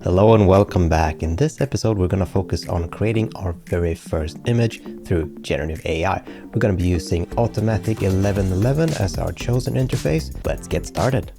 Hello and welcome back. In this episode, we're going to focus on creating our very first image through generative AI. We're going to be using Automatic 1111 as our chosen interface. Let's get started.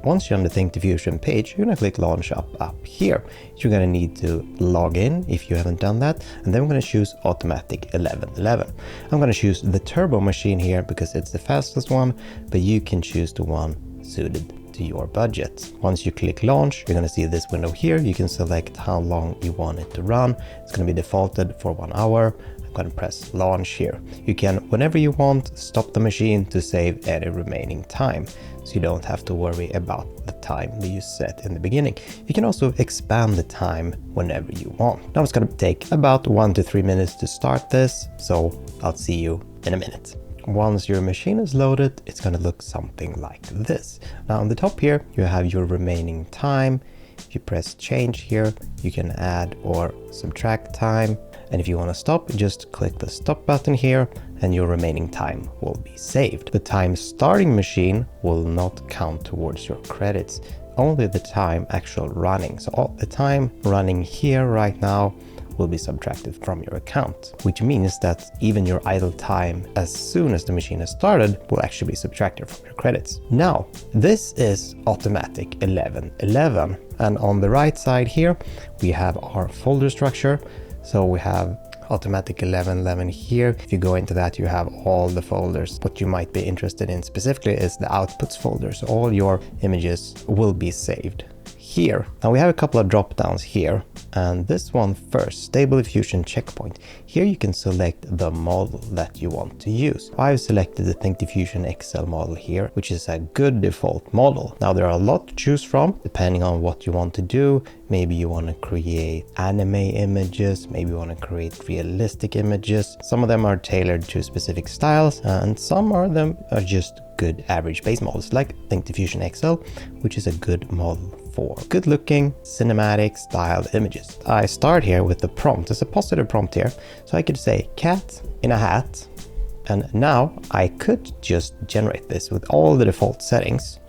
Once you're on the ThinkDiffusion page, you're going to click Launch up here. You're going to need to log in if you haven't done that. And then we're going to choose Automatic 1111. I'm going to choose the turbo machine here because it's the fastest one, but you can choose the one suited to your budget. Once you click Launch, you're going to see this window here. You can select how long you want it to run. It's going to be defaulted for 1 hour. I'm going to press Launch here. You can, whenever you want, stop the machine to save any remaining time. So you don't have to worry about the time that you set in the beginning. You can also expand the time whenever you want. Now it's going to take about 1 to 3 minutes to start this, so I'll see you in a minute. Once your machine is loaded, it's going to look something like this. Now on the top here, you have your remaining time. If you press change here, you can add or subtract time. And if you want to stop, just click the stop button here and your remaining time will be saved. The time starting machine will not count towards your credits, only the time actual running. So all the time running here right now will be subtracted from your account, which means that even your idle time as soon as the machine has started will actually be subtracted from your credits. Now, this is Automatic 1111. And on the right side here, we have our folder structure. So we have Automatic 1111 here. If you go into that, you have all the folders. What you might be interested in specifically is the outputs folder. So all your images will be saved here. Now we have a couple of drop downs here, and this one first, Stable Diffusion checkpoint. Here you can select the model that you want to use. I've selected the ThinkDiffusion XL model here, which is a good default model. Now there are a lot to choose from depending on what you want to do. Maybe you want to create anime images, maybe you want to create realistic images. Some of them are tailored to specific styles, and some of them are just good average base models like ThinkDiffusion XL, which is a good model for good looking cinematic styled images. I start here with the prompt. There's a positive prompt here. So I could say cat in a hat. And now I could just generate this with all the default settings.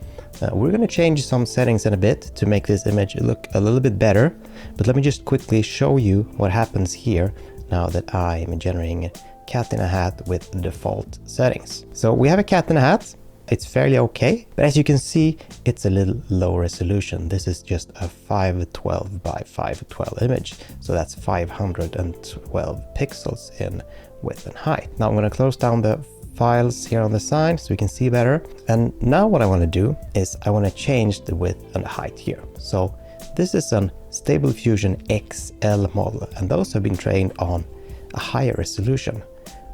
We're going to change some settings in a bit to make this image look a little bit better. But let me just quickly show you what happens here now that I am generating a cat in a hat with the default settings. So we have a cat in a hat. It's fairly okay, but as you can see, it's a little low resolution. This is just a 512 by 512 image. So that's 512 pixels in width and height. Now I'm going to close down the files here on the side so we can see better. And now what I want to do is I want to change the width and the height here. So this is an Stable Diffusion XL model, and those have been trained on a higher resolution.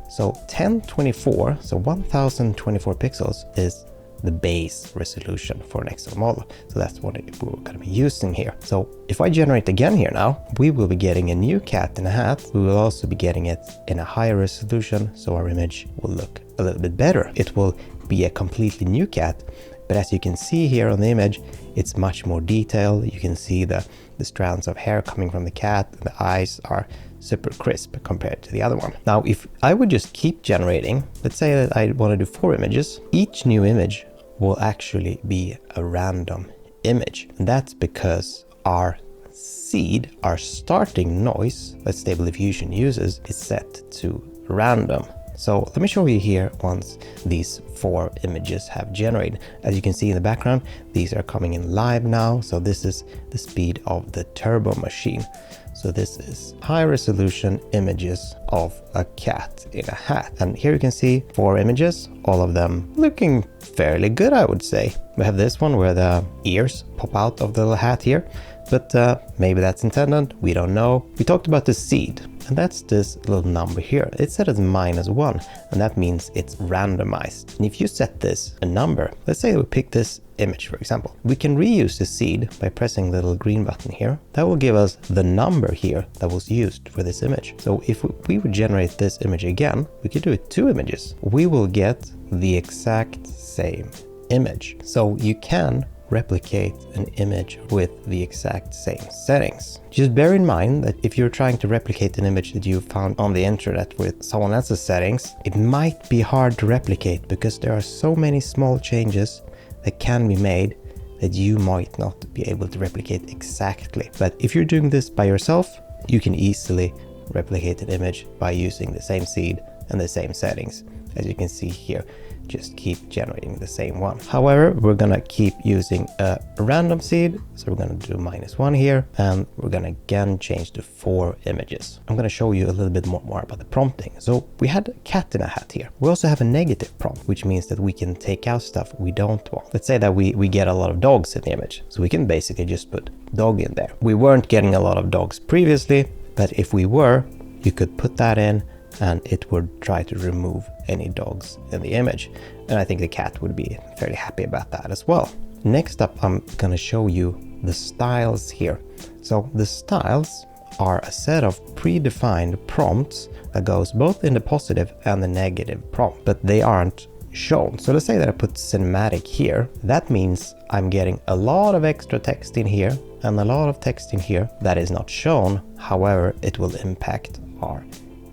So 1024, so 1024 pixels is the base resolution for an XL model. So that's what we're going to be using here. So if I generate again here now, we will be getting a new cat in a hat. We will also be getting it in a higher resolution, so our image will look a little bit better. It will be a completely new cat, but as you can see here on the image, it's much more detailed. You can see the strands of hair coming from the cat. The eyes are super crisp compared to the other one. Now, if I would just keep generating, let's say that I want to do 4 images, each new image will actually be a random image. And that's because our seed, our starting noise that Stable Diffusion uses, is set to random. So let me show you here once these 4 images have generated. As you can see in the background, these are coming in live now. So this is the speed of the turbo machine. So this is high resolution images of a cat in a hat. And here you can see 4 images, all of them looking fairly good, I would say. We have this one where the ears pop out of the little hat here, but maybe that's intended, we don't know. We talked about the seed, and that's this little number here. It's set as -1, and that means it's randomized. And if you set this a number, let's say we pick this image, for example, we can reuse the seed by pressing the little green button here. That will give us the number here that was used for this image. So if we would generate this image again, we could do it 2 images. We will get the exact same image. So you can replicate an image with the exact same settings. Just bear in mind that if you're trying to replicate an image that you found on the internet with someone else's settings, it might be hard to replicate because there are so many small changes that can be made that you might not be able to replicate exactly. But if you're doing this by yourself, you can easily replicate an image by using the same seed and the same settings. As you can see here, just keep generating the same one. However, we're gonna keep using a random seed. So we're gonna do -1 here, and we're gonna again change to 4 images. I'm gonna show you a little bit more about the prompting. So we had a cat in a hat here. We also have a negative prompt, which means that we can take out stuff we don't want. Let's say that we get a lot of dogs in the image. So we can basically just put dog in there. We weren't getting a lot of dogs previously, but if we were, you could put that in and it would try to remove any dogs in the image. And I think the cat would be fairly happy about that as well. Next up, I'm gonna show you the styles here. So the styles are a set of predefined prompts that goes both in the positive and the negative prompt, but they aren't shown. So let's say that I put cinematic here. That means I'm getting a lot of extra text in here and a lot of text in here that is not shown. However, it will impact our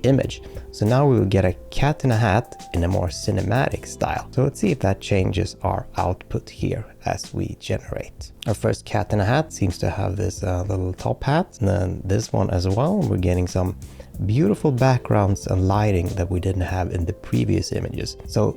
image. So now we will get a cat in a hat in a more cinematic style. So let's see if that changes our output here as we generate. Our first cat in a hat seems to have this little top hat, and then this one as well. We're getting some beautiful backgrounds and lighting that we didn't have in the previous images. So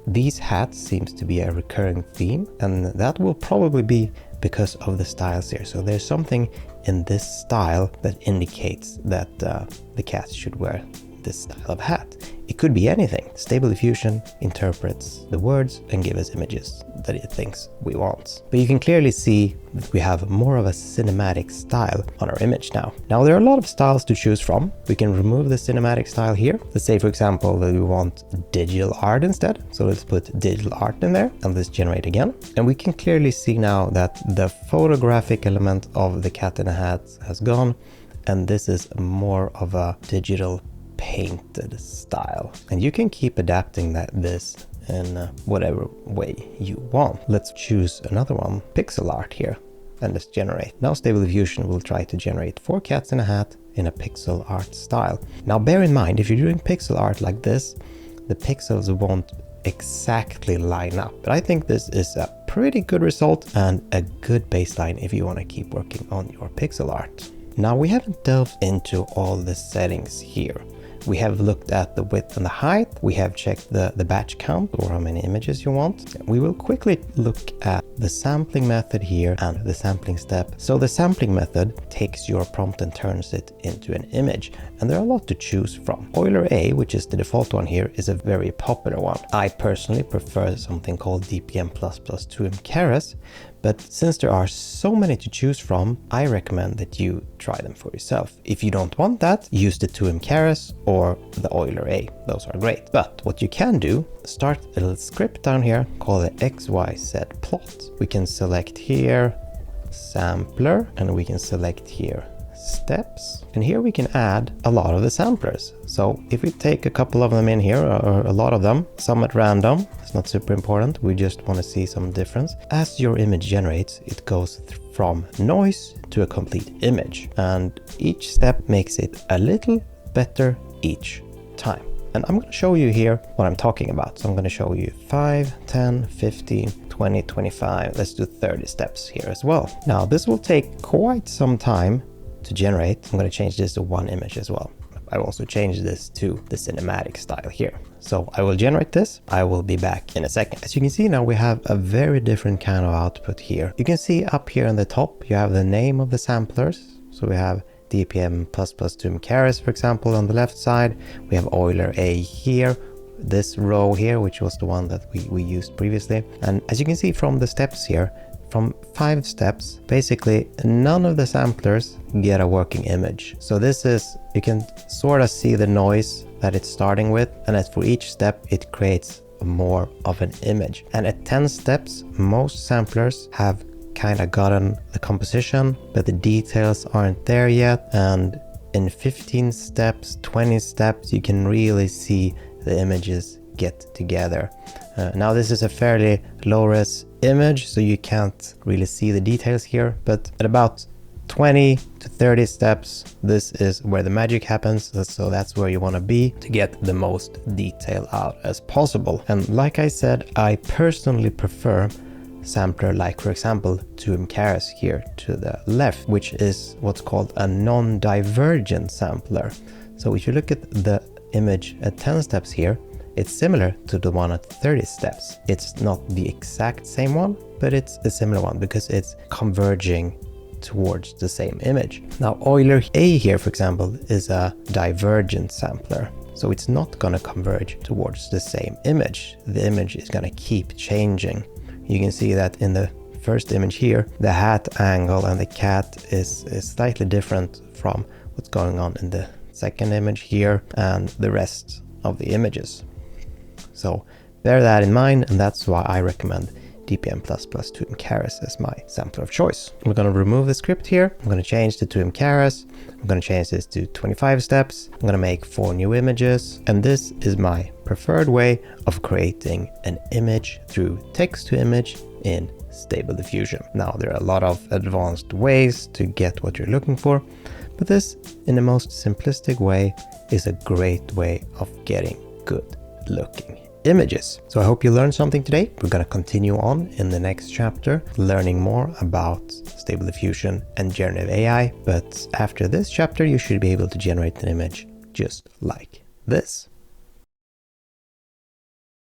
these hats seems to be a recurring theme, and that will probably be because of the styles here. So there's something in this style that indicates that the cat should wear this style of hat. It could be anything. Stable Diffusion interprets the words and gives us images that it thinks we want. But you can clearly see that we have more of a cinematic style on our image now. Now there are a lot of styles to choose from. We can remove the cinematic style here. Let's say, for example, that we want digital art instead. So let's put digital art in there and let's generate again. And we can clearly see now that the photographic element of the cat in a hat has gone. And this is more of a digital painted style, and you can keep adapting this in whatever way you want. Let's choose another one, pixel art here, and let's generate. Now Stable Diffusion will try to generate 4 cats in a hat in a pixel art style. Now bear in mind, if you're doing pixel art like this, the pixels won't exactly line up, but I think this is a pretty good result and a good baseline if you want to keep working on your pixel art. Now we haven't delved into all the settings here. We have looked at the width and the height. We have checked the batch count, or how many images you want. We will quickly look at the sampling method here and the sampling step. So the sampling method takes your prompt and turns it into an image. And there are a lot to choose from. Euler A, which is the default one here, is a very popular one. I personally prefer something called DPM++2mg. But since there are so many to choose from, I recommend that you try them for yourself. If you don't want that, use the 2mg or the Euler A. Those are great. But what you can do, start a little script down here called the XYZ plot. We can select here sampler, and we can select here steps, and here we can add a lot of the samplers. So if we take a couple of them in here, or a lot of them, some at random, it's not super important, we just want to see some difference. As your image generates, it goes from noise to a complete image, and each step makes it a little better each time. And I'm going to show you here what I'm talking about. So I'm going to show you 5, 10, 15, 20, 25, let's do 30 steps here as well. Now this will take quite some time to generate. I'm going to change this to 1 image as well. I will also change this to the cinematic style here. So I will generate this. I will be back in a second. As you can see now, we have a very different kind of output here. You can see up here on the top, you have the name of the samplers. So we have DPM++2mg, for example, on the left side. We have Euler A here, this row here, which was the one that we used previously. And as you can see from the steps here, from 5 steps, basically none of the samplers get a working image. So this is, you can sort of see the noise that it's starting with, and as for each step, it creates more of an image. And at 10 steps, most samplers have kind of gotten the composition, but the details aren't there yet. And in 15 steps, 20 steps, you can really see the images get together. Now this is a fairly low-res image, so you can't really see the details here, but at about 20 to 30 steps, this is where the magic happens, so that's where you want to be to get the most detail out as possible. And like I said, I personally prefer sampler like, for example, 2img here to the left, which is what's called a non-divergent sampler. So if you look at the image at 10 steps here, it's similar to the one at 30 steps. It's not the exact same one, but it's a similar one because it's converging towards the same image. Now Euler A here, for example, is a divergent sampler. So it's not going to converge towards the same image. The image is going to keep changing. You can see that in the first image here, the hat angle and the cat is slightly different from what's going on in the second image here and the rest of the images. So bear that in mind, and that's why I recommend DPM++ 2img as my sampler of choice. We're going to remove the script here. I'm going to change the 2img. I'm going to change this to 25 steps. I'm going to make 4 new images. And this is my preferred way of creating an image through text-to-image in Stable Diffusion. Now, there are a lot of advanced ways to get what you're looking for, but this, in the most simplistic way, is a great way of getting good looking images. So I hope you learned something today. We're going to continue on in the next chapter, learning more about Stable Diffusion and generative AI. But after this chapter, you should be able to generate an image just like this.